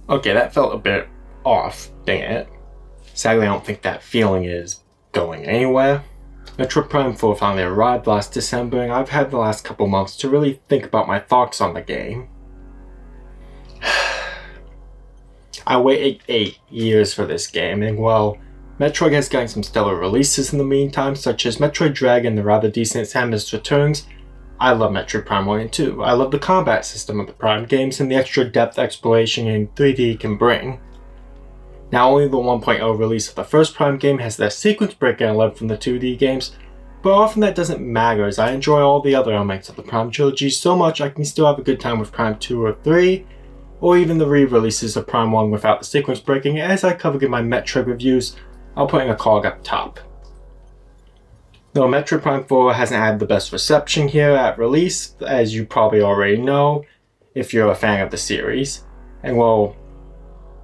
Okay, that felt a bit off, dang it. Sadly, I don't think that feeling is going anywhere. Metroid Prime 4 finally arrived last December, and I've had the last couple months to really think about my thoughts on the game. I waited 8 years for this game, and well, Metroid has gotten some stellar releases in the meantime, such as Metroid Dread and the rather decent Samus Returns. I love Metroid Prime 1 and 2. I love the combat system of the Prime games and the extra depth exploration in 3D can bring. Now only the 1.0 release of the first Prime game has that sequence break I love from the 2D games, but often that doesn't matter as I enjoy all the other elements of the Prime trilogy so much I can still have a good time with Prime 2 or 3, or even the re-releases of Prime 1 without the sequence breaking. As I covered in my Metroid reviews, I'll put in a cog up top. Though Metroid Prime 4 hasn't had the best reception here at release, as you probably already know, if you're a fan of the series. And well,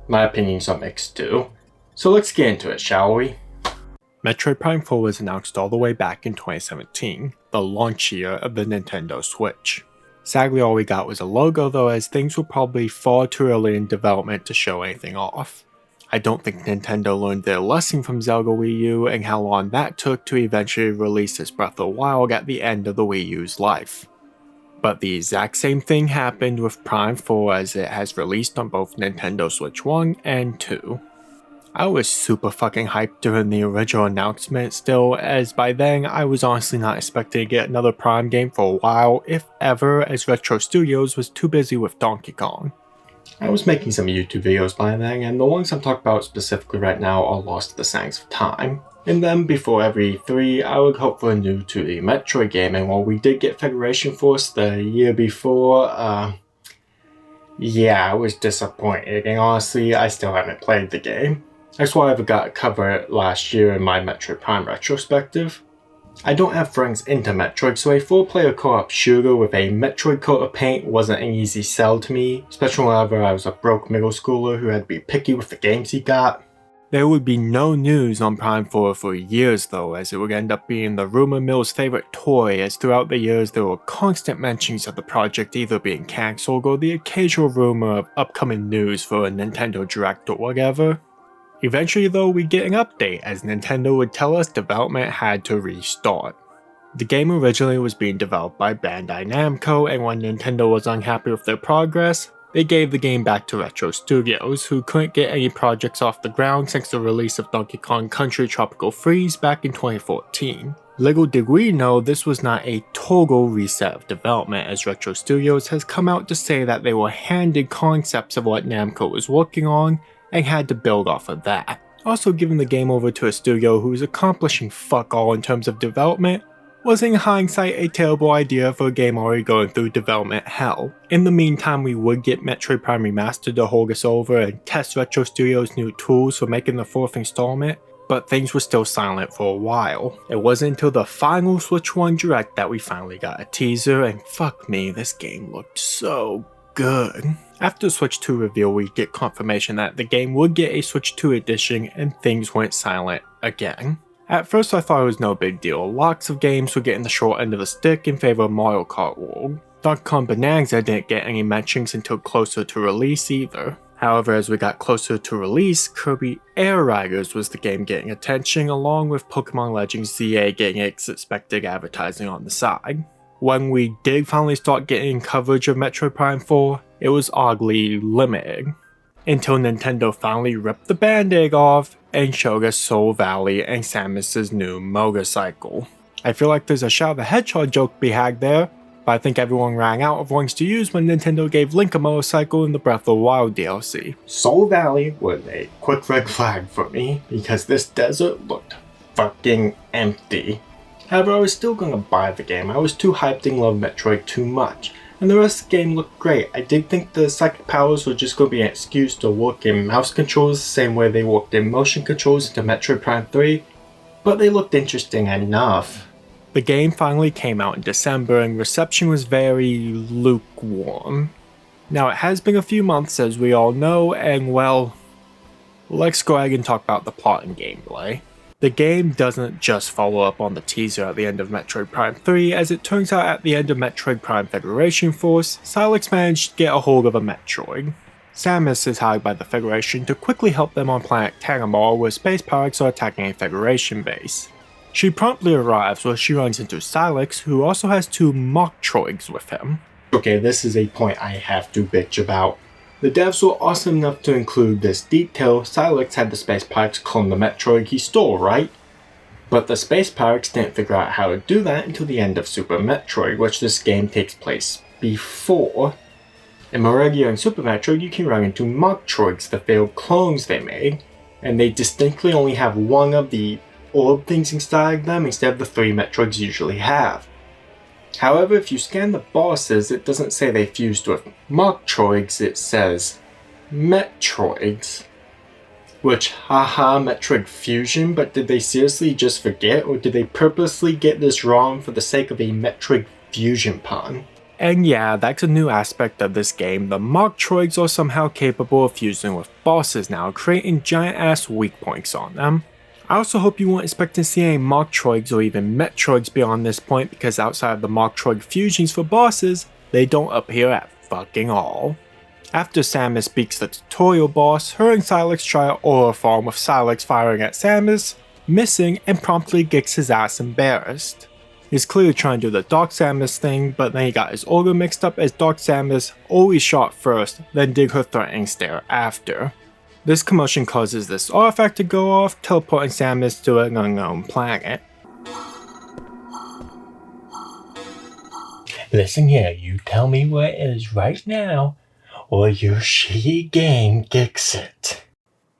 my opinions are mixed too. So let's get into it, shall we? Metroid Prime 4 was announced all the way back in 2017, the launch year of the Nintendo Switch. Sadly, all we got was a logo though, as things were probably far too early in development to show anything off. I don't think Nintendo learned their lesson from Zelda Wii U and how long that took to eventually release its Breath of the Wild at the end of the Wii U's life. But the exact same thing happened with Prime 4 as it has released on both Nintendo Switch 1 and 2. I was super fucking hyped during the original announcement still, as by then I was honestly not expecting to get another Prime game for a while, if ever, as Retro Studios was too busy with Donkey Kong. I was making some YouTube videos by then, and the ones I'm talking about specifically right now are lost to the sands of time. And then, before every E3, I would hope for a new 2D Metroid game, and while we did get Federation Force the year before, yeah, I was disappointed, and honestly, I still haven't played the game. That's why I forgot to cover it last year in my Metroid Prime retrospective. I don't have friends into Metroid, so a 4-player co-op shooter with a Metroid coat of paint wasn't an easy sell to me, especially whenever I was a broke middle schooler who had to be picky with the games he got. There would be no news on Prime 4 for years though, as it would end up being the rumor mill's favorite toy, as throughout the years there were constant mentions of the project either being cancelled or the occasional rumor of upcoming news for a Nintendo Direct or whatever. Eventually though, we'd get an update as Nintendo would tell us development had to restart. The game originally was being developed by Bandai Namco, and when Nintendo was unhappy with their progress, they gave the game back to Retro Studios, who couldn't get any projects off the ground since the release of Donkey Kong Country Tropical Freeze back in 2014. Little did we know this was not a total reset of development, as Retro Studios has come out to say that they were handed concepts of what Namco was working on, and had to build off of that. Also, giving the game over to a studio who was accomplishing fuck all in terms of development was in hindsight a terrible idea for a game already going through development hell. In the meantime, we would get Metroid Prime Remastered to hold us over and test Retro Studios' new tools for making the 4th installment, but things were still silent for a while. It wasn't until the final Switch 1 Direct that we finally got a teaser, and fuck me, this game looked so good. After Switch 2 reveal, we get confirmation that the game would get a Switch 2 edition, and things went silent again. At first I thought it was no big deal, lots of games were getting the short end of the stick in favor of Mario Kart World. Donkey Kong Bonanza didn't get any mentions until closer to release either. However, as we got closer to release, Kirby Air Riders was the game getting attention, along with Pokemon Legends ZA getting its expected advertising on the side. When we did finally start getting coverage of Metroid Prime 4, it was oddly limited, until Nintendo finally ripped the band-aid off and showed us Soul Valley and Samus's new motorcycle. I feel like there's a Shadow the Hedgehog joke to be had there, but I think everyone ran out of ones to use when Nintendo gave Link a motorcycle in the Breath of the Wild DLC. Soul Valley was a quick red flag for me, because this desert looked fucking empty. However, I was still gonna buy the game. I was too hyped and loved Metroid too much, and the rest of the game looked great. I did think the psychic powers were just gonna be an excuse to work in mouse controls the same way they worked in motion controls into Metroid Prime 3, but they looked interesting enough. The game finally came out in December and reception was very lukewarm. Now it has been a few months as we all know, and well, let's go ahead and talk about the plot and gameplay. The game doesn't just follow up on the teaser at the end of Metroid Prime 3, as it turns out at the end of Metroid Prime Federation Force, Sylix managed to get a hold of a Metroid. Samus is hired by the Federation to quickly help them on planet Tagamar where space pirates are attacking a Federation base. She promptly arrives where she runs into Sylix, who also has 2 Metroids with him. Okay, this is a point I have to bitch about. The devs were awesome enough to include this detail. Sylix had the space pirates clone the Metroid he stole, right? But the space pirates didn't figure out how to do that until the end of Super Metroid, which this game takes place before. In Metroid and Super Metroid, you can run into Metroids, the failed clones they made, and they distinctly only have one of the orb things inside of them instead of the 3 Metroids usually have. However, if you scan the bosses, it doesn't say they fused with Metroids, it says Metroids. Which, haha, Metroid fusion, but did they seriously just forget, or did they purposely get this wrong for the sake of a Metroid fusion pun? And yeah, that's a new aspect of this game. The Metroids are somehow capable of fusing with bosses now, creating giant ass weak points on them. I also hope you weren't expecting to see any Metroids or even Metroids beyond this point, because outside of the Metroid fusions for bosses, they don't appear at fucking all. After Samus beats the tutorial boss, her and Sylix try an aura farm with Sylix firing at Samus, missing, and promptly gets his ass embarrassed. He's clearly trying to do the Dark Samus thing, but then he got his order mixed up as Dark Samus always shot first, then did her threatening stare after. This commotion causes this artifact to go off, teleporting Samus to an unknown planet. Listen here, you tell me where it is right now, or your shitty game kicks it.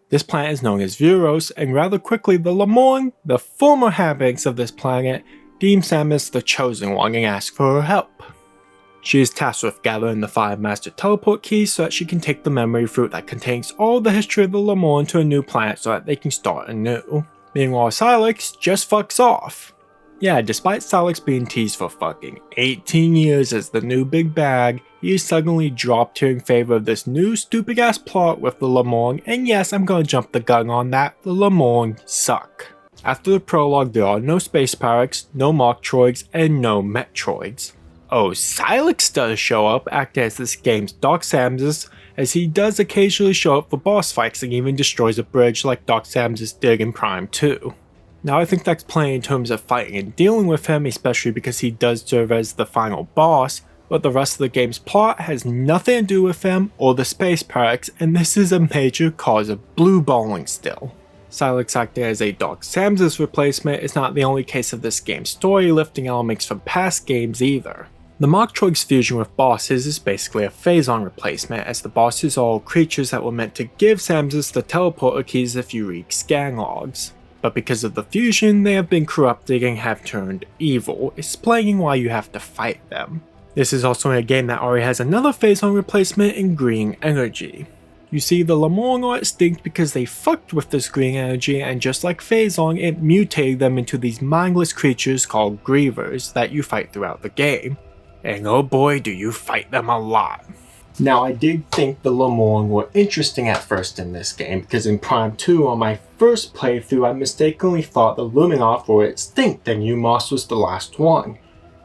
This planet is known as Vuros, and rather quickly the Lamorn, the former inhabitants of this planet, deem Samus the chosen one and ask for her help. She is tasked with gathering the 5 master teleport keys so that she can take the memory fruit that contains all the history of the Lamorn to a new planet so that they can start anew. Meanwhile, Sylix just fucks off. Yeah, despite Sylix being teased for fucking 18 years as the new big bag, he is suddenly dropped here in favor of this new stupid ass plot with the Lamorn, and yes, I'm gonna jump the gun on that, the Lamorn suck. After the prologue, there are no space pirates, no Metroids, and no Metroids. Oh, Sylix does show up, acting as this game's Dark Samus, as he does occasionally show up for boss fights and even destroys a bridge like Dark Samus did in Prime 2. Now I think that's plenty in terms of fighting and dealing with him, especially because he does serve as the final boss, but the rest of the game's plot has nothing to do with him or the space pirates, and this is a major cause of blue balling still. Sylix acting as a Dark Samus replacement is not the only case of this game's story lifting elements from past games either. The Metroid's fusion with bosses is basically a phase-on replacement, as the bosses are all creatures that were meant to give Samus the teleporter keys if you read scan logs. But because of the fusion, they have been corrupted and have turned evil, explaining why you have to fight them. This is also in a game that already has another phase-on replacement in green energy. You see, the Lamorn are extinct because they fucked with this green energy, and just like Phazon, it mutated them into these mindless creatures called Grievers that you fight throughout the game. And oh boy, do you fight them a lot. Now, I did think the Lamorn were interesting at first in this game, because in Prime 2 on my first playthrough I mistakenly thought the Luminoth were extinct and Umos was the last one.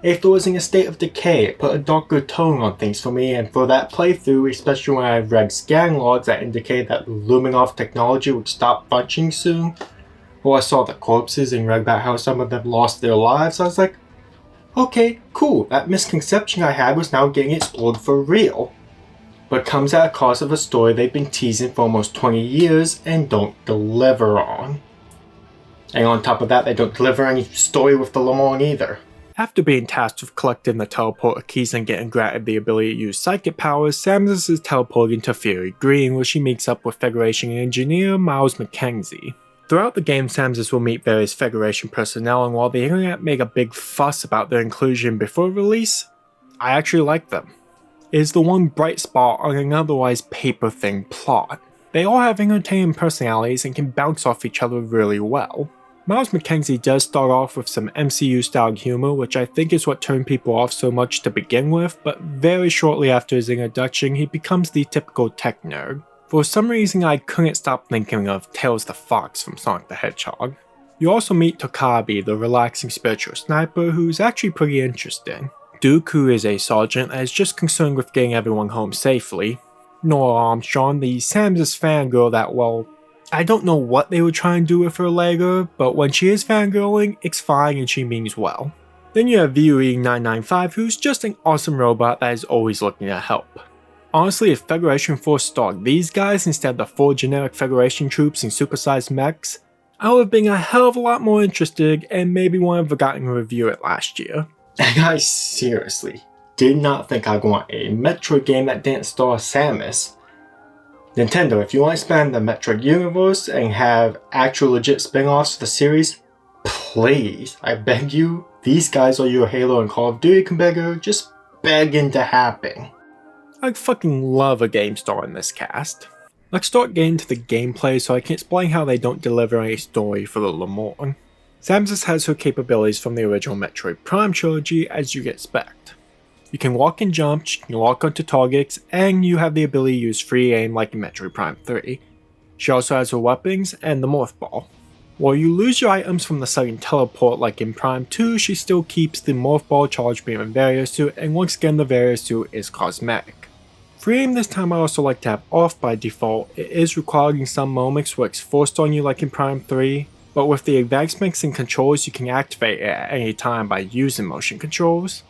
If it was in a state of decay, it put a darker tone on things for me, and for that playthrough, especially when I read scan logs that indicated that the Luminoth technology would stop functioning soon, or I saw the corpses and read about how some of them lost their lives, I was like, okay, cool, that misconception I had was now getting explored for real. But comes at a cost of a story they've been teasing for almost 20 years and don't deliver on. And on top of that, they don't deliver any story with the Lamorn either. After being tasked with collecting the teleporter keys and getting granted the ability to use psychic powers, Samus is teleported to Fury Green, where she meets up with Federation engineer Miles McKenzie. Throughout the game, Samus will meet various Federation personnel, and while the internet make a big fuss about their inclusion before release, I actually like them. It is the one bright spot on an otherwise paper-thin plot. They all have entertaining personalities and can bounce off each other really well. Miles McKenzie does start off with some MCU-style humor, which I think is what turned people off so much to begin with, but very shortly after his introduction, he becomes the typical tech nerd. For some reason, I couldn't stop thinking of Tails the Fox from Sonic the Hedgehog. You also meet Tokabi, the relaxing spiritual sniper, who's actually pretty interesting. Duke, who is a sergeant that is just concerned with getting everyone home safely. Nora Armstrong, the Samus fangirl that, well, I don't know what they were trying to do with her later, but when she is fangirling, it's fine and she means well. Then you have VUE995, who's just an awesome robot that is always looking to help. Honestly, if Federation Force stalked these guys instead of the 4 generic Federation troops and supersized mechs, I would have been a hell of a lot more interested and maybe would have gotten to review it last year. And I seriously did not think I'd want a Metroid game that didn't star Samus. Nintendo, if you want to expand the Metroid universe and have actual legit spin-offs to the series, please, I beg you, these guys are your Halo and Call of Duty competitor, just begging to happen. I'd fucking love a game star in this cast. Let's start getting to the gameplay so I can explain how they don't deliver any story for the Le Mans. Samus has her capabilities from the original Metroid Prime trilogy as you'd expect. You can walk and jump, you can walk onto targets, and you have the ability to use free aim like in Metroid Prime 3. She also has her weapons and the Morph Ball. While you lose your items from the sudden teleport like in Prime 2, she still keeps the Morph Ball, Charge Beam, and Various Suit, and once again the Various Suit is cosmetic. Free aim this time I also like to have off by default. It is required in some moments where it's forced on you like in Prime 3, but with the advancements and controls you can activate it at any time by using motion controls.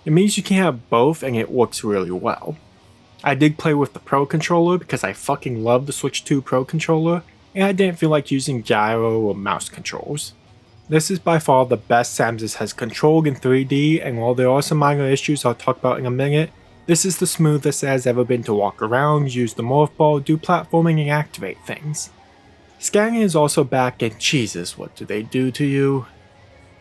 It means you can have both and it works really well. I did play with the Pro controller because I fucking love the Switch 2 Pro controller, and I didn't feel like using gyro or mouse controls. This is by far the best Samus has controlled in 3D, and while there are some minor issues I'll talk about in a minute, this is the smoothest it has ever been to walk around, use the Morph Ball, do platforming, and activate things. Scanning is also back, and Jesus, what do they do to you?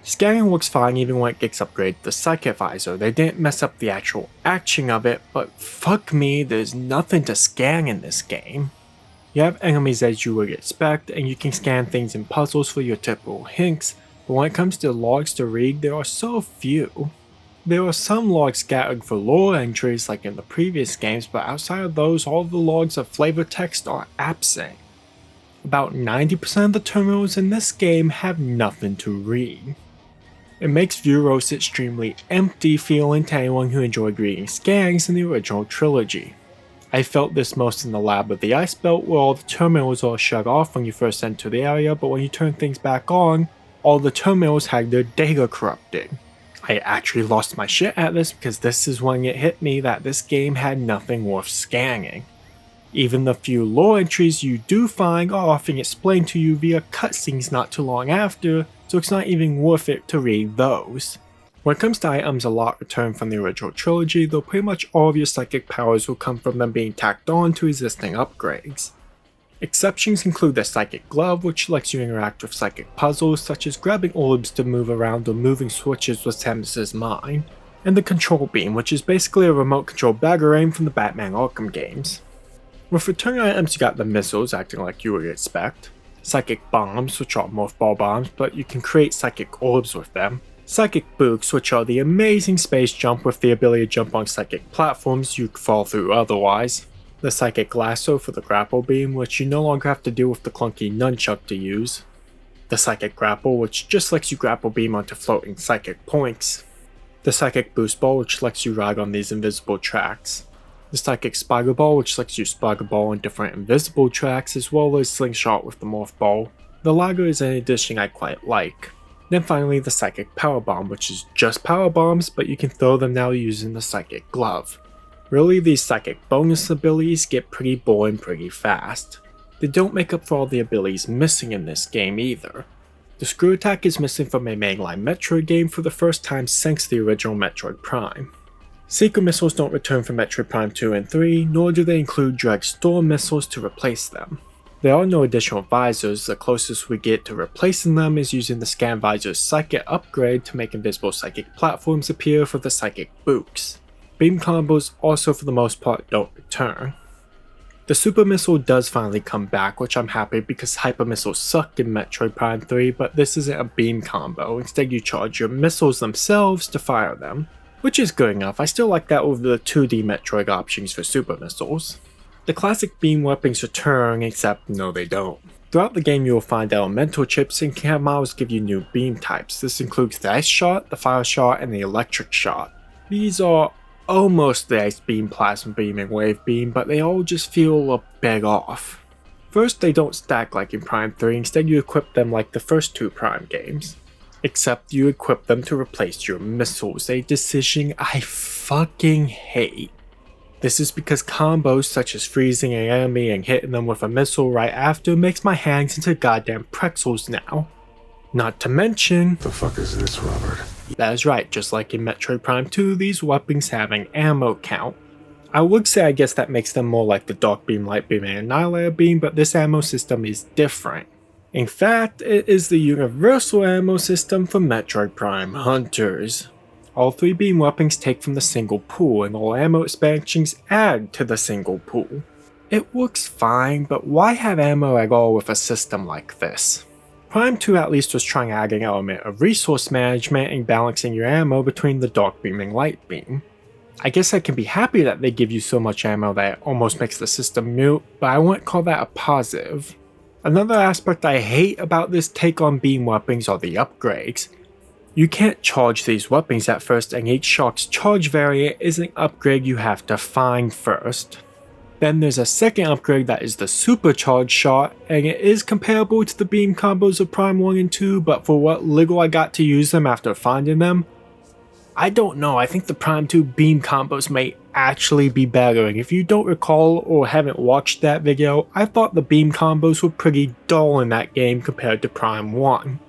Scanning works fine even when it gets upgraded to Psychic Visor. They didn't mess up the actual action of it, but fuck me, there's nothing to scan in this game. You have enemies as you would expect, and you can scan things in puzzles for your typical hints, but when it comes to logs to read, there are so few. There are some logs scattered for lore entries like in the previous games, but outside of those, all of the logs of flavor text are absent. About 90% of the terminals in this game have nothing to read. It makes Vuros extremely empty feeling to anyone who enjoyed reading scans in the original trilogy. I felt this most in the lab of the Ice Belt where all the terminals are shut off when you first enter the area, but when you turn things back on, all the terminals had their data corrupted. I actually lost my shit at this because this is when it hit me that this game had nothing worth scanning. Even the few lore entries you do find are often explained to you via cutscenes not too long after, so it's not even worth it to read those. When it comes to items a lot returned from the original trilogy, though pretty much all of your psychic powers will come from them being tacked on to existing upgrades. Exceptions include the Psychic Glove, which lets you interact with psychic puzzles such as grabbing orbs to move around or moving switches with Samus's mind, and the Control Beam, which is basically a remote control bagger aim from the Batman Arkham games. With return items you got the missiles acting like you would expect, Psychic Bombs, which are Morph Ball bombs but you can create psychic orbs with them, Psychic Books, which are the amazing space jump with the ability to jump on psychic platforms you'd fall through otherwise, the Psychic Lasso for the Grapple Beam, which you no longer have to deal with the clunky nunchuck to use, the Psychic Grapple, which just lets you grapple beam onto floating psychic points, the Psychic Boost Ball, which lets you ride on these invisible tracks, the Psychic Spider Ball, which lets you spider ball on different invisible tracks, as well as Slingshot with the Morph Ball. The latter is an addition I quite like. Then finally the Psychic Power Bomb, which is just power bombs, but you can throw them now using the Psychic Glove. Really, these psychic bonus abilities get pretty boring pretty fast. They don't make up for all the abilities missing in this game either. The Screw Attack is missing from a mainline Metroid game for the first time since the original Metroid Prime. Secret missiles don't return from Metroid Prime 2 and 3, nor do they include Drag Storm missiles to replace them. There are no additional visors, the closest we get to replacing them is using the Scan Visor's Psychic upgrade to make invisible psychic platforms appear for the Psychic Books. Beam combos also for the most part don't return. The Super Missile does finally come back, which I'm happy because Hyper Missiles sucked in Metroid Prime 3, but this isn't a beam combo, instead you charge your missiles themselves to fire them. Which is good enough, I still like that over the 2D Metroid options for Super Missiles. The classic beam weapons return, except no they don't. Throughout the game you will find elemental chips and can have models give you new beam types. This includes the Ice Shot, the Fire Shot, and the Electric Shot. These are almost the Ice Beam, Plasma Beam, and Wave Beam, but they all just feel a bit off. First, they don't stack like in Prime 3, instead you equip them like the first 2 Prime games. Except you equip them to replace your missiles, a decision I fucking hate. This is because combos such as freezing an enemy and hitting them with a missile right after makes my hands into goddamn pretzels now. Not to mention... The fuck is this, Robert? That is right, just like in Metroid Prime 2, these weapons have an ammo count. I would say I guess that makes them more like the Dark Beam, Light Beam, and Annihilator Beam, but this ammo system is different. In fact, it is the universal ammo system for Metroid Prime hunters. All 3 beam weapons take from the single pool, and all ammo expansions add to the single pool. It works fine, but why have ammo at all with a system like this? Prime 2 at least was trying to add an element of resource management and balancing your ammo between the Dark Beam and Light Beam. I guess I can be happy that they give you so much ammo that it almost makes the system mute, but I wouldn't call that a positive. Another aspect I hate about this take on beam weapons are the upgrades. You can't charge these weapons at first, and each shot's charge variant is an upgrade you have to find first. Then there's a second upgrade that is the supercharged shot, and it is comparable to the beam combos of Prime 1 and 2, but for what little I got to use them after finding them, I don't know, I think the Prime 2 beam combos may actually be better, and if you don't recall or haven't watched that video, I thought the beam combos were pretty dull in that game compared to Prime 1.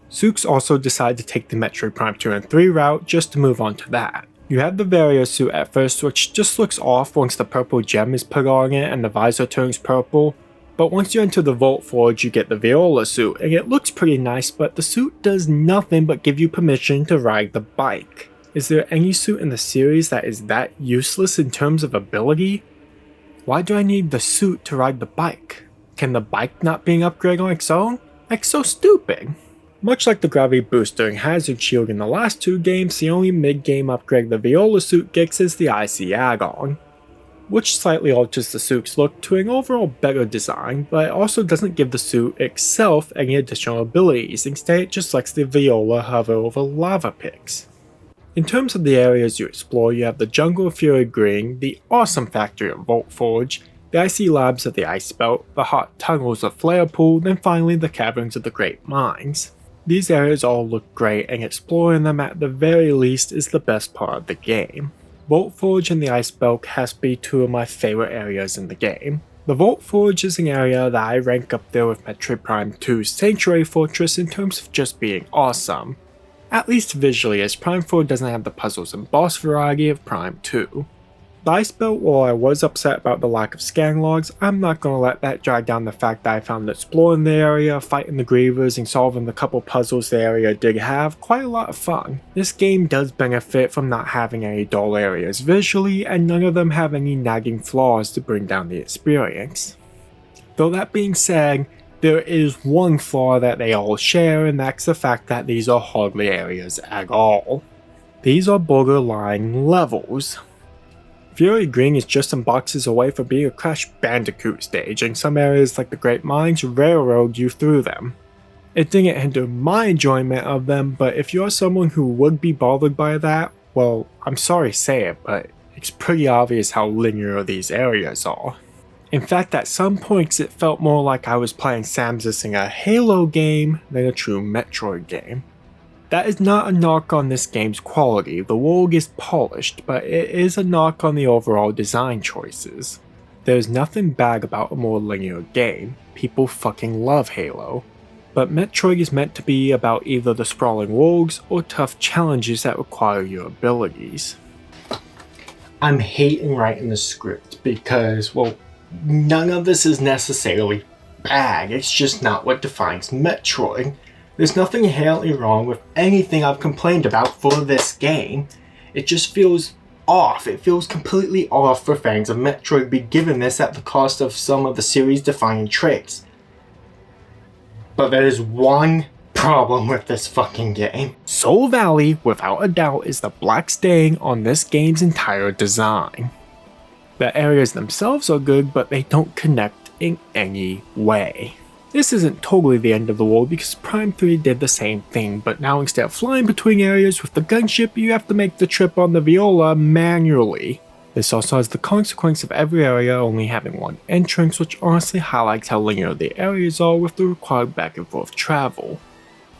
Suks also decided to take the Metroid Prime 2 and 3 route just to move on to that. You have the Vario suit at first, which just looks off once the purple gem is put on it and the visor turns purple, but once you enter the Vault Forge you get the Viola suit, and it looks pretty nice, but the suit does nothing but give you permission to ride the bike. Is there any suit in the series that is that useless in terms of ability? Why do I need the suit to ride the bike? Can the bike not be an upgrade on its own? Like, so stupid. Much like the Gravity Booster and Hazard Shield in the last 2 games, the only mid-game upgrade the Viola suit gets is the Icy add-on, which slightly alters the suit's look to an overall better design, but it also doesn't give the suit itself any additional abilities, instead it just lets the Viola hover over lava pits. In terms of the areas you explore, you have the Jungle of Fury Green, the awesome factory of Vault Forge, the icy labs of the Ice Belt, the hot tunnels of Flare Pool, then finally the caverns of the Great Mines. These areas all look great, and exploring them at the very least is the best part of the game. Vault Forge and the Ice Belt has to be 2 of my favorite areas in the game. The Vault Forge is an area that I rank up there with Metroid Prime 2's Sanctuary Fortress in terms of just being awesome. At least visually, as Prime 4 doesn't have the puzzles and boss variety of Prime 2. The Ice Belt, while I was upset about the lack of scan logs, I'm not gonna let that drag down the fact that I found exploring the area, fighting the Grievers, and solving the couple puzzles the area did have quite a lot of fun. This game does benefit from not having any dull areas visually, and none of them have any nagging flaws to bring down the experience. Though that being said, there is one flaw that they all share, and that's the fact that these are hardly areas at all. These are borderline levels. Fury Green is just some boxes away from being a Crash Bandicoot stage, and some areas like the Great Mines railroad you through them. It didn't hinder my enjoyment of them, but if you're someone who would be bothered by that, well, I'm sorry to say it, but it's pretty obvious how linear these areas are. In fact, at some points it felt more like I was playing Samus in a Halo game than a true Metroid game. That is not a knock on this game's quality, the world is polished, but it is a knock on the overall design choices. There's nothing bad about a more linear game, people fucking love Halo. But Metroid is meant to be about either the sprawling worlds or tough challenges that require your abilities. I'm hating writing the script because, well, none of this is necessarily bad, it's just not what defines Metroid. There's nothing inherently wrong with anything I've complained about for this game. It just feels off. It feels completely off for fans of Metroid to be given this at the cost of some of the series' defining traits. But there is one problem with this fucking game. Soul Valley, without a doubt, is the black stain on this game's entire design. The areas themselves are good, but they don't connect in any way. This isn't totally the end of the world because Prime 3 did the same thing, but now instead of flying between areas with the gunship, you have to make the trip on the Viola manually. This also has the consequence of every area only having one entrance, which honestly highlights how linear the areas are with the required back and forth travel.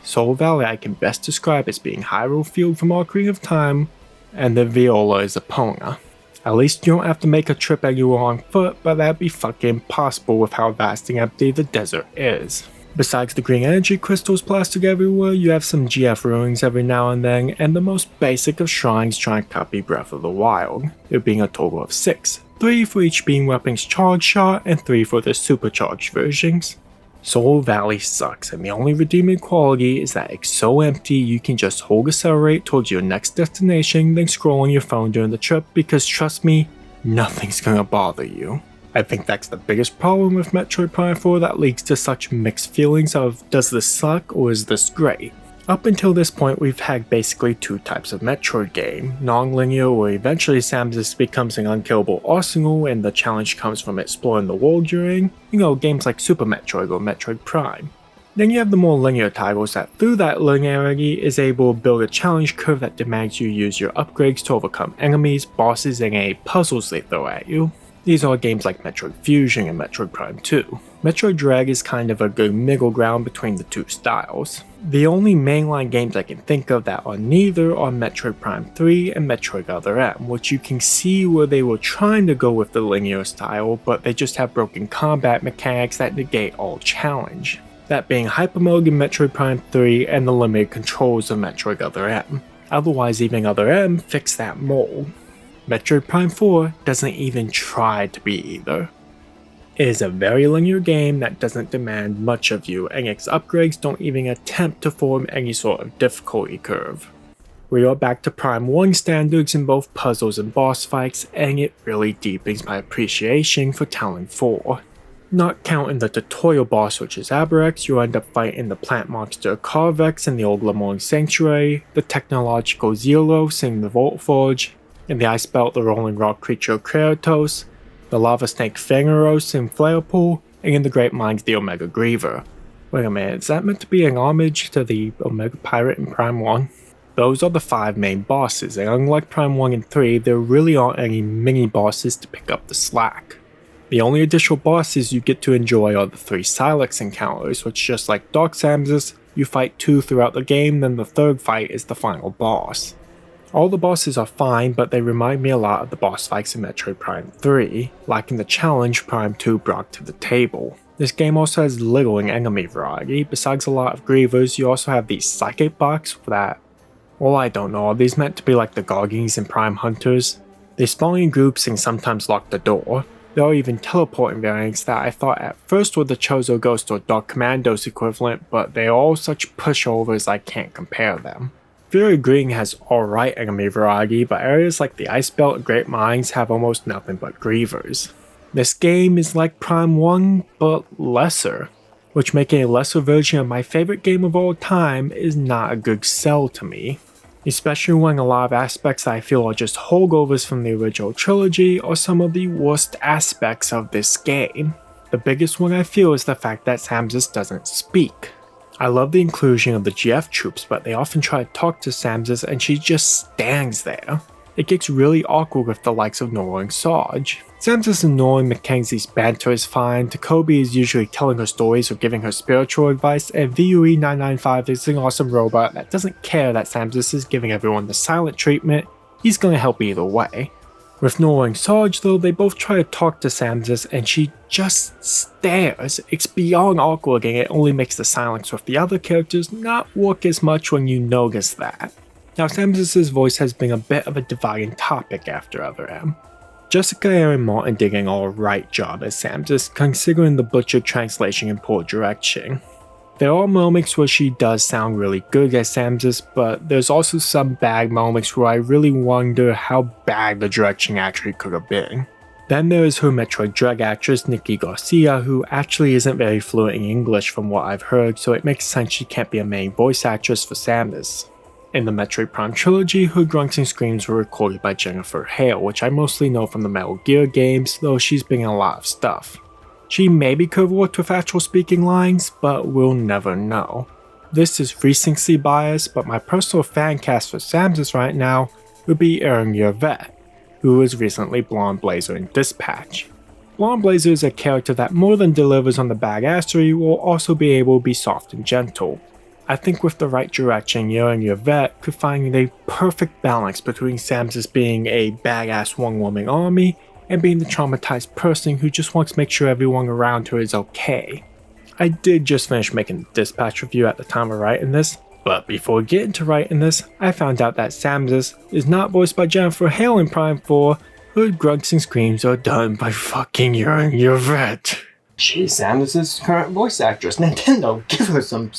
Soul Valley I can best describe as being Hyrule Field from Ocarina of Time, and the Viola is Epona. At least you don't have to make a trip anywhere on foot, but that'd be fucking impossible with how vast and empty the desert is. Besides the green energy crystals plastered everywhere, you have some GF ruins every now and then, and the most basic of shrines trying to copy Breath of the Wild, there being a total of 6, 3 for each beam weapon's charge shot, and 3 for the supercharged versions. Soul Valley sucks, and the only redeeming quality is that it's so empty you can just hold accelerate towards your next destination, then scroll on your phone during the trip because trust me, nothing's gonna bother you. I think that's the biggest problem with Metroid Prime 4 that leads to such mixed feelings of does this suck or is this great? Up until this point we've had basically 2 types of Metroid game, non-linear where eventually Samus becomes an unkillable arsenal and the challenge comes from exploring the world you're in, games like Super Metroid or Metroid Prime. Then you have the more linear titles that through that linearity is able to build a challenge curve that demands you use your upgrades to overcome enemies, bosses, and any puzzles they throw at you. These are games like Metroid Fusion and Metroid Prime 2. Metroid Dread is kind of a good middle ground between the 2 styles. The only mainline games I can think of that are neither are Metroid Prime 3 and Metroid Other M, which you can see where they were trying to go with the linear style, but they just have broken combat mechanics that negate all challenge. That being Hyper Mode in Metroid Prime 3 and the limited controls of Metroid Other M. Otherwise, even Other M fixed that mold. Metroid Prime 4 doesn't even try to be either. It is a very linear game that doesn't demand much of you, and its upgrades don't even attempt to form any sort of difficulty curve. We are back to Prime 1 standards in both puzzles and boss fights, and it really deepens my appreciation for Talon 4. Not counting the tutorial boss which is Aberex, you end up fighting the plant monster Carvex in the old Lemorne Sanctuary, the technological Zelos in the Vault Forge, in the ice belt the rolling rock creature Kratos, the lava snake Fangaros in Flarepool, and in the Great Mines the Omega Griever. Wait a minute, is that meant to be an homage to the Omega Pirate in Prime 1? Those are the 5 main bosses, and unlike Prime 1 and 3, there really aren't any mini-bosses to pick up the slack. The only additional bosses you get to enjoy are the 3 Silex encounters, which just like Dark Samus, you fight 2 throughout the game, then the 3rd fight is the final boss. All the bosses are fine, but they remind me a lot of the boss fights in Metroid Prime 3, lacking the challenge Prime 2 brought to the table. This game also has little in enemy variety. Besides a lot of Grievers, you also have these Psychic Box that, well, I don't know, are these meant to be like the Goggins in Prime Hunters? They spawn in groups and sometimes lock the door. There are even teleporting variants that I thought at first were the Chozo Ghost or Dark Commandos equivalent, but they are all such pushovers I can't compare them. Fury Green has alright enemy variety, but areas like the Ice Belt and Great Mines have almost nothing but Grievers. This game is like Prime 1, but lesser, which making a lesser version of my favorite game of all time is not a good sell to me. Especially when a lot of aspects I feel are just holdovers from the original trilogy are some of the worst aspects of this game. The biggest one I feel is the fact that Samus doesn't speak. I love the inclusion of the GF troops, but they often try to talk to Samus and she just stands there. It gets really awkward with the likes of Nora and Sarge. Samus and Nora and Mackenzie's banter is fine, Takobi is usually telling her stories or giving her spiritual advice, and VUE995 is an awesome robot that doesn't care that Samus is giving everyone the silent treatment, he's gonna help either way. With Nora and Sarge though, they both try to talk to Samus and she just stares. It's beyond awkward and it only makes the silence with the other characters not work as much when you notice that. Now Samus' voice has been a bit of a dividing topic after Other M. Jessica Aaron Martin did an alright job as Samus, considering the butchered translation and poor direction. There are moments where she does sound really good as Samus, but there's also some bad moments where I really wonder how bad the direction actually could have been. Then there is her Metroid Dread actress Nikki Garcia, who actually isn't very fluent in English from what I've heard, so it makes sense she can't be a main voice actress for Samus. In the Metroid Prime trilogy, her grunts and screams were recorded by Jennifer Hale, which I mostly know from the Metal Gear games, though she's been in a lot of stuff. She may be covered with actual speaking lines, but we'll never know. This is recency bias, but my personal fan cast for Samus right now would be Erin Yervet, who was recently Blonde Blazer in Dispatch. Blonde Blazer is a character that more than delivers on the badassery will also be able to be soft and gentle. I think with the right direction, Erin Yervet could find a perfect balance between Samus being a badass one-woman army and being the traumatized person who just wants to make sure everyone around her is okay. I did just finish making the Dispatch review at the time of writing this, but before getting to writing this, I found out that Samus is not voiced by Jennifer Hale in Prime 4, her grunts and screams are done by fucking Erin Yervet. She's Samus's current voice actress. Nintendo, give her some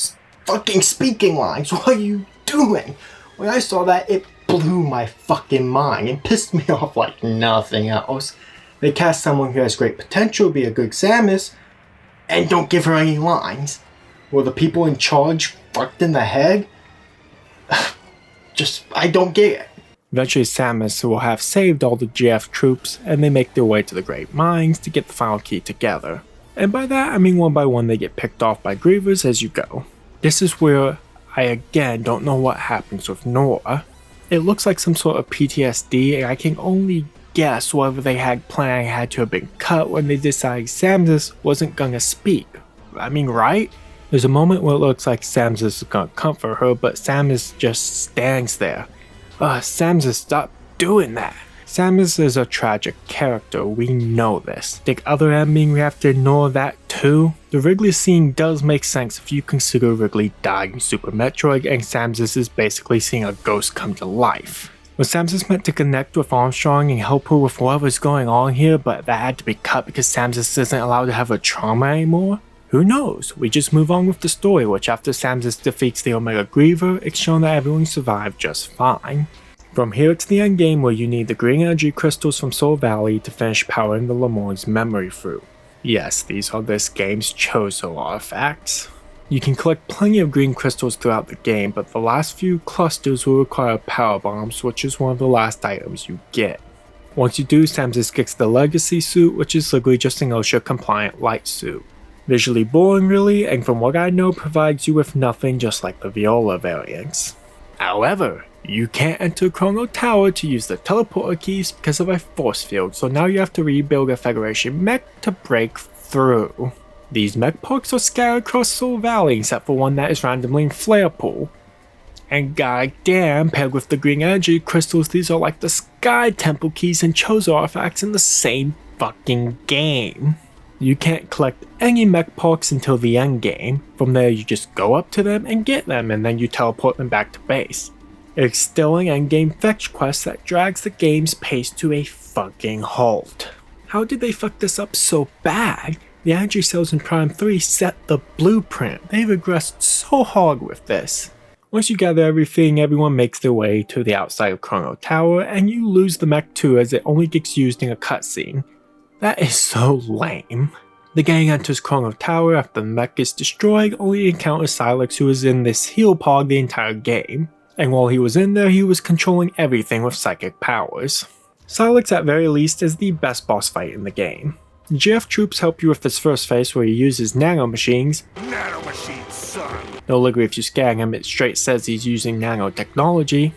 fucking speaking lines. What are you doing? When I saw that, it blew my fucking mind and pissed me off like nothing else. They cast someone who has great potential to be a good Samus, and don't give her any lines. Were the people in charge fucked in the head? I don't get it. Eventually Samus will have saved all the GF troops, and they make their way to the Great Mines to get the final key together. And by that I mean one by one they get picked off by grievers as you go. This is where I again don't know what happens with Nora. It looks like some sort of PTSD, and I can only guess whatever they had planned had to have been cut when they decided Samus wasn't gonna speak. I mean, right? There's a moment where it looks like Samus is gonna comfort her, but Samus just stands there. Samus, stop doing that. Samus is a tragic character, we know this. The other end mean we have to ignore that too? The Wrigley scene does make sense if you consider Wrigley died in Super Metroid and Samus is basically seeing a ghost come to life. Was Samus meant to connect with Armstrong and help her with whatever's going on here, but that had to be cut because Samus isn't allowed to have her trauma anymore? Who knows? We just move on with the story, which after Samus defeats the Omega Griever, it's shown that everyone survived just fine. From here to the end game where you need the green energy crystals from Soul Valley to finish powering the Lemur's memory fruit. Yes, these are this game's chosen artifacts. You can collect plenty of green crystals throughout the game, but the last few clusters will require power bombs, which is one of the last items you get. Once you do, Samus gets the Legacy suit, which is literally just an OSHA compliant light suit. Visually boring really, and from what I know provides you with nothing just like the Viola variants. However, you can't enter Chrono Tower to use the teleporter keys because of a force field, so now you have to rebuild a Federation mech to break through. These mech parks are scattered across Soul Valley except for one that is randomly in Flare Pool. And goddamn, paired with the green energy crystals, these are like the Sky Temple keys and Chozo artifacts in the same fucking game. You can't collect any mech parks until the end game. From there you just go up to them and get them, and then you teleport them back to base. It's still an endgame fetch quest that drags the game's pace to a fucking halt. How did they fuck this up so bad? The energy cells in Prime 3 set the blueprint. They regressed so hard with this. Once you gather everything, everyone makes their way to the outside of Chrono Tower, and you lose the mech too as it only gets used in a cutscene. That is so lame. The gang enters Chrono Tower after the mech is destroyed, only to encounter Silex, who is in this heal pod the entire game. And while he was in there, he was controlling everything with psychic powers. Silex at very least is the best boss fight in the game. The GF troops help you with this first phase where he uses nano machines. Nano machines, son! No longer if you scan him, it straight says he's using nanotechnology.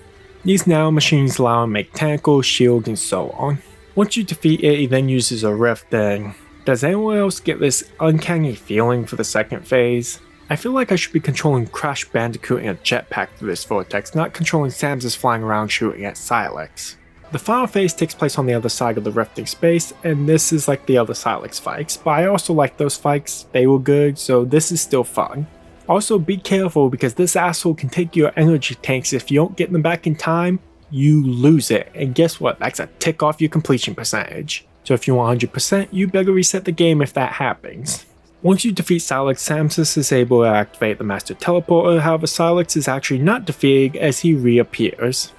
These nano machines allow him to make tentacles, shields, and so on. Once you defeat it, he then uses a rift and... Does anyone else get this uncanny feeling for the second phase? I feel like I should be controlling Crash Bandicoot in a jetpack through this vortex, not controlling Samus flying around shooting at Silex. The final phase takes place on the other side of the rifting space, and this is like the other Silex fights, but I also like those fights, they were good, so this is still fun. Also be careful because this asshole can take your energy tanks. If you don't get them back in time, you lose it, and guess what, that's a tick off your completion percentage. So if you want 100%, you better reset the game if that happens. Once you defeat Silex, Samus is able to activate the Master Teleporter, however Silex is actually not defeated as he reappears.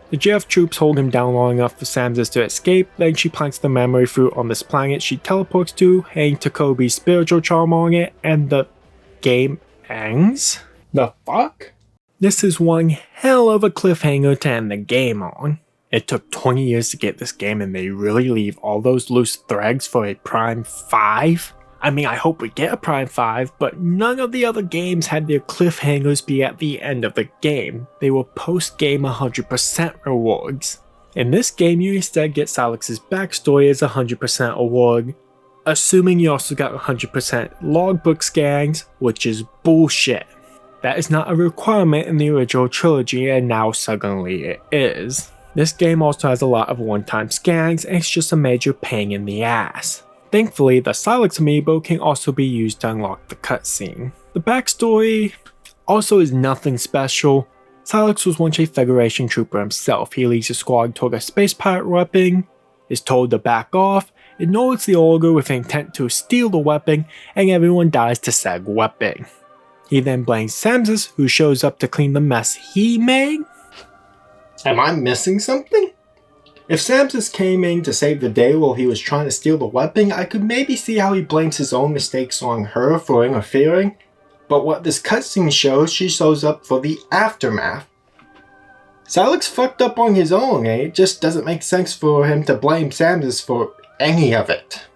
The GF troops hold him down long enough for Samus to escape, then she plants the memory fruit on this planet she teleports to, hanging Takobi's spiritual charm on it, and the game ends? The fuck? This is one hell of a cliffhanger to end the game on. It took 20 years to get this game and they really leave all those loose threads for a Prime 5? I mean, I hope we get a Prime 5, but none of the other games had their cliffhangers be at the end of the game. They were post-game 100% rewards. In this game, you instead get Salix's backstory as 100% reward, assuming you also got 100% logbook scans, which is bullshit. That is not a requirement in the original trilogy, and now suddenly it is. This game also has a lot of one-time scans, and it's just a major pain in the ass. Thankfully, the Salix amiibo can also be used to unlock the cutscene. The backstory also is nothing special. Salix was once a Federation trooper himself. He leads a squad toward a space pirate weapon, is told to back off, ignores the order with intent to steal the weapon, and everyone dies to said weapon. He then blames Samsus, who shows up to clean the mess he made. Am I missing something? If Samsus came in to save the day while he was trying to steal the weapon, I could maybe see how he blames his own mistakes on her for interfering. But what this cutscene shows, she shows up for the aftermath. Salix fucked up on his own, and it just doesn't make sense for him to blame Samsus for any of it.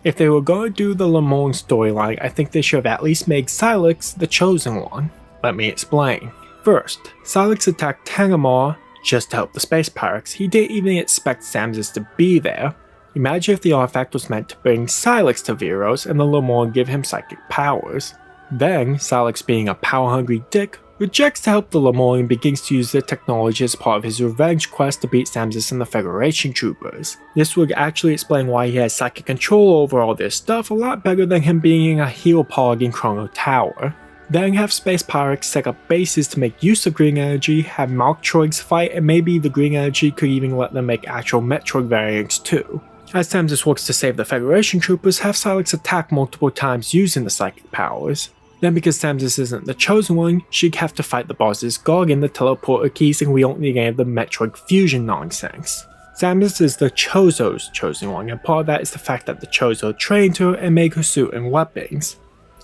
If they were going to do the Le Mans storyline, I think they should have at least made Salix the chosen one. Let me explain. First, Salix attacked Tangamar just to help the space pirates. He didn't even expect Samsus to be there. Imagine if the artifact was meant to bring Salix to Veros and the Le Mans give him psychic powers. Then, Salix, being a power-hungry dick, rejects to help the Le Mans and begins to use the technology as part of his revenge quest to beat Samsus and the Federation troopers. This would actually explain why he has psychic control over all this stuff a lot better than him being a heel pog in Chrono Tower. Then have space pirates set up bases to make use of green energy, have Metroids fight, and maybe the green energy could even let them make actual Metroid variants too. As Samsus works to save the Federation troopers, have Salix attack multiple times using the psychic powers. Then because Samsus isn't the chosen one, she'd have to fight the bosses Gargan, the teleporter keys, and we don't need any of the Metroid fusion nonsense. Samsus is the Chozo's chosen one, and part of that is the fact that the Chozo trained her and made her suit and weapons.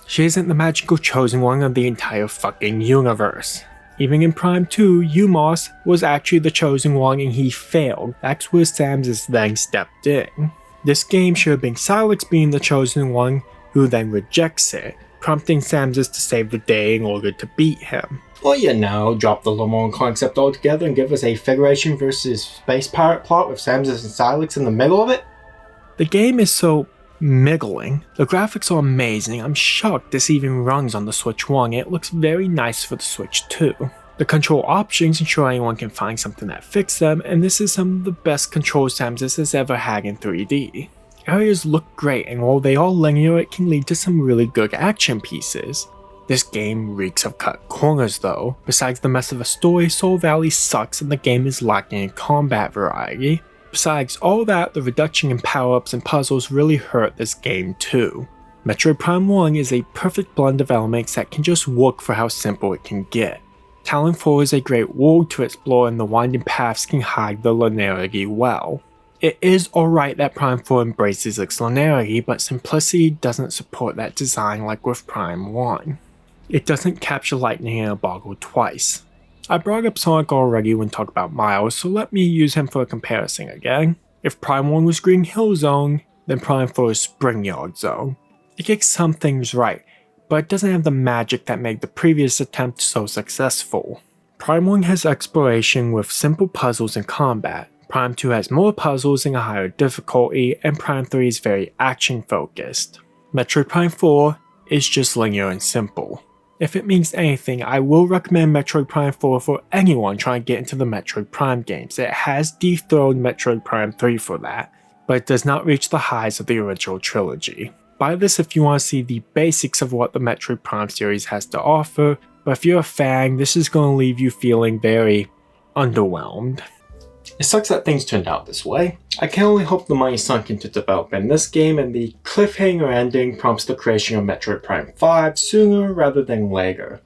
She isn't the magical chosen one of the entire fucking universe. Even in Prime 2, Umos was actually the chosen one and he failed. That's where Samsus then stepped in. This game should have been Salix being the chosen one, who then rejects it, prompting Samsus to save the day in order to beat him. Or drop the Le Mans concept altogether and give us a Federation versus Space Pirate plot with Samsus and Salix in the middle of it? The game is so middling. The graphics are amazing. I'm shocked this even runs on the Switch 1. It looks very nice for the Switch 2. The control options ensure anyone can find something that fits them, and this is some of the best controls Samsus has ever had in 3D. Areas look great, and while they are linear, it can lead to some really good action pieces. This game reeks of cut corners though. Besides the mess of a story, Soul Valley sucks and the game is lacking in combat variety. Besides all that, the reduction in power-ups and puzzles really hurt this game too. Metroid Prime 1 is a perfect blend of elements that can just work for how simple it can get. Talon 4 is a great world to explore and the winding paths can hide the linearity well. It is alright that Prime 4 embraces its linearity, but simplicity doesn't support that design like with Prime 1. It doesn't capture lightning in a bottle twice. I brought up Sonic already when talking about Miles, so let me use him for a comparison again. If Prime 1 was Green Hill Zone, then Prime 4 is Spring Yard Zone. It gets some things right, but it doesn't have the magic that made the previous attempt so successful. Prime 1 has exploration with simple puzzles and combat, Prime 2 has more puzzles and a higher difficulty, and Prime 3 is very action focused. Metroid Prime 4 is just linear and simple. If it means anything, I will recommend Metroid Prime 4 for anyone trying to get into the Metroid Prime games. It has dethroned Metroid Prime 3 for that, but it does not reach the highs of the original trilogy. Buy this if you want to see the basics of what the Metroid Prime series has to offer, but if you're a fan, this is going to leave you feeling very underwhelmed. It sucks that things turned out this way. I can only hope the money sunk into developing this game and the cliffhanger ending prompts the creation of Metroid Prime 5 sooner rather than later.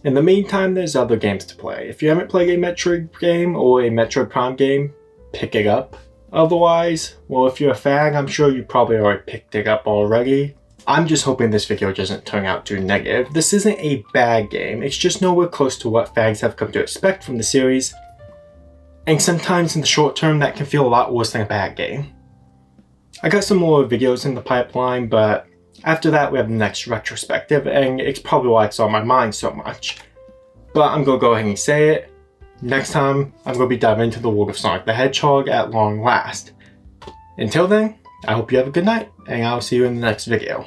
In the meantime, there's other games to play. If you haven't played a Metroid game or a Metroid Prime game, pick it up. Otherwise, well, if you're a fan, I'm sure you probably already picked it up already. I'm just hoping this video doesn't turn out too negative. This isn't a bad game, it's just nowhere close to what fans have come to expect from the series. And sometimes in the short term that can feel a lot worse than a bad game. I got some more videos in the pipeline, but After that, we have the next retrospective, and it's probably why it's on my mind so much. But I'm gonna go ahead and say it. Next time, I'm gonna be diving into the world of Sonic the Hedgehog at long last. Until then, I hope you have a good night, and I'll see you in the next video.